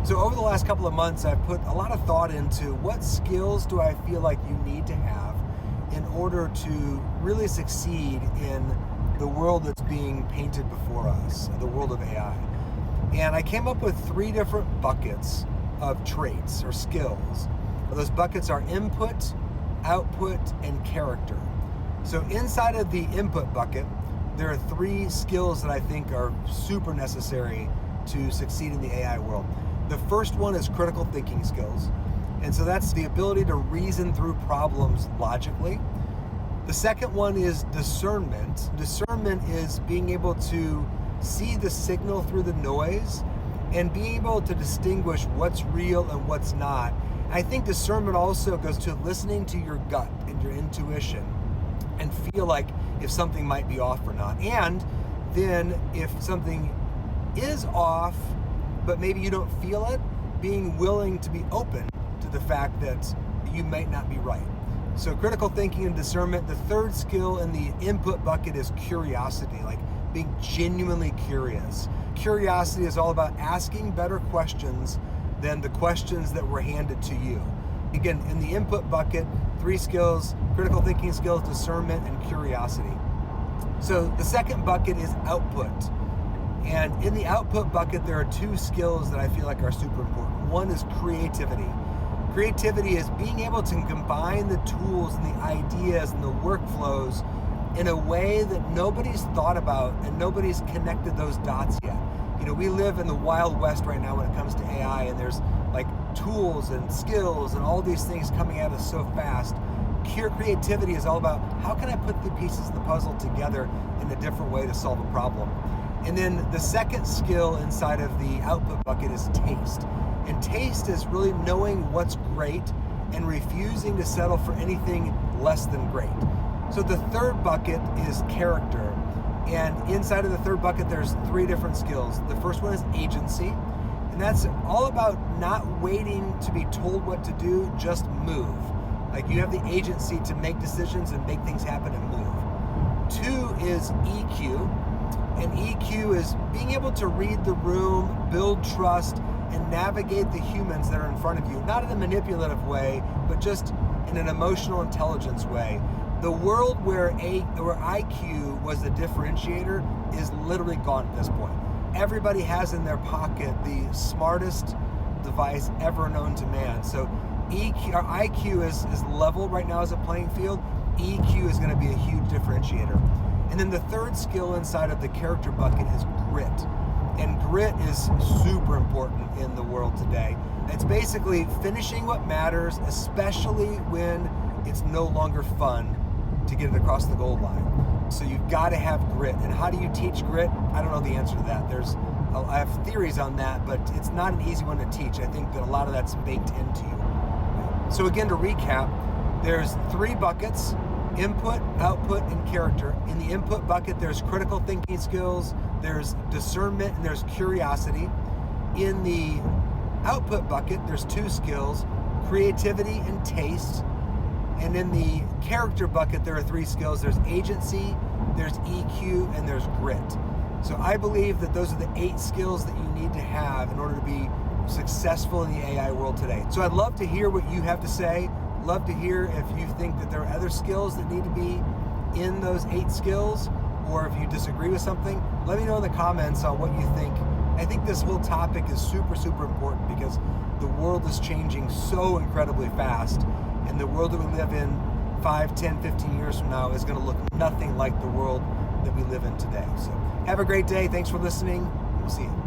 So over the last couple of months, I've put a lot of thought into what skills do I feel like you need to have in order to really succeed in the world that's being painted before us, the world of AI. And I came up with 3 different buckets of traits or skills. Those buckets are input, output, and character. So inside of the input bucket, there are 3 skills that I think are super necessary to succeed in the AI world. The first one is critical thinking skills. And so that's the ability to reason through problems logically. The second one is discernment. Discernment is being able to see the signal through the noise and being able to distinguish what's real and what's not. I think discernment also goes to listening to your gut and your intuition and feel like if something might be off or not. And then if something is off, but maybe you don't feel it, being willing to be open to the fact that you might not be right. So critical thinking and discernment. The third skill in the input bucket is curiosity, like being genuinely curious. Curiosity is all about asking better questions than the questions that were handed to you. Again, in the input bucket, 3 skills: critical thinking skills, discernment, and curiosity. So the second bucket is output. And in the output bucket, there are 2 skills that I feel like are super important. One is creativity. Creativity is being able to combine the tools and the ideas and the workflows in a way that nobody's thought about and nobody's connected those dots yet. You know, we live in the Wild West right now when it comes to AI, and there's like tools and skills and all these things coming at us so fast. Creativity is all about how can I put the pieces of the puzzle together in a different way to solve a problem. And then the second skill inside of the output bucket is taste. And taste is really knowing what's great and refusing to settle for anything less than great. So the third bucket is character. And inside of the third bucket, there's 3 different skills. The first one is agency. And that's all about not waiting to be told what to do, just move. Like you have the agency to make decisions and make things happen and move. 2 is EQ. And EQ is being able to read the room, build trust, and navigate the humans that are in front of you. Not in a manipulative way, but just in an emotional intelligence way. The world where IQ was the differentiator is literally gone at this point. Everybody has in their pocket the smartest device ever known to man. So IQ is level right now as a playing field. EQ is going to be a huge differentiator. And then the third skill inside of the character bucket is grit. And grit is super important in the world today. It's basically finishing what matters, especially when it's no longer fun to get it across the goal line. So you've got to have grit. And how do you teach grit? I don't know the answer to that. I have theories on that, but it's not an easy one to teach. I think that a lot of that's baked into you. So again, to recap, there's 3 buckets: input, output, and character. In the input bucket, there's critical thinking skills, there's discernment, and there's curiosity. In the output bucket, there's 2 skills: creativity and taste. And in the character bucket, there are 3 skills: there's agency, there's EQ, and there's grit. So I believe that those are the 8 skills that you need to have in order to be successful in the AI world today. So I'd love to hear what you have to say. Love to hear if you think that there are other skills that need to be in those 8 skills, or if you disagree with something. Let me know in the comments on what you think. I think this whole topic is super, super important because the world is changing so incredibly fast, and the world that we live in 5, 10, 15 years from now is going to look nothing like the world that we live in today. So have a great day. Thanks for listening. We'll see you.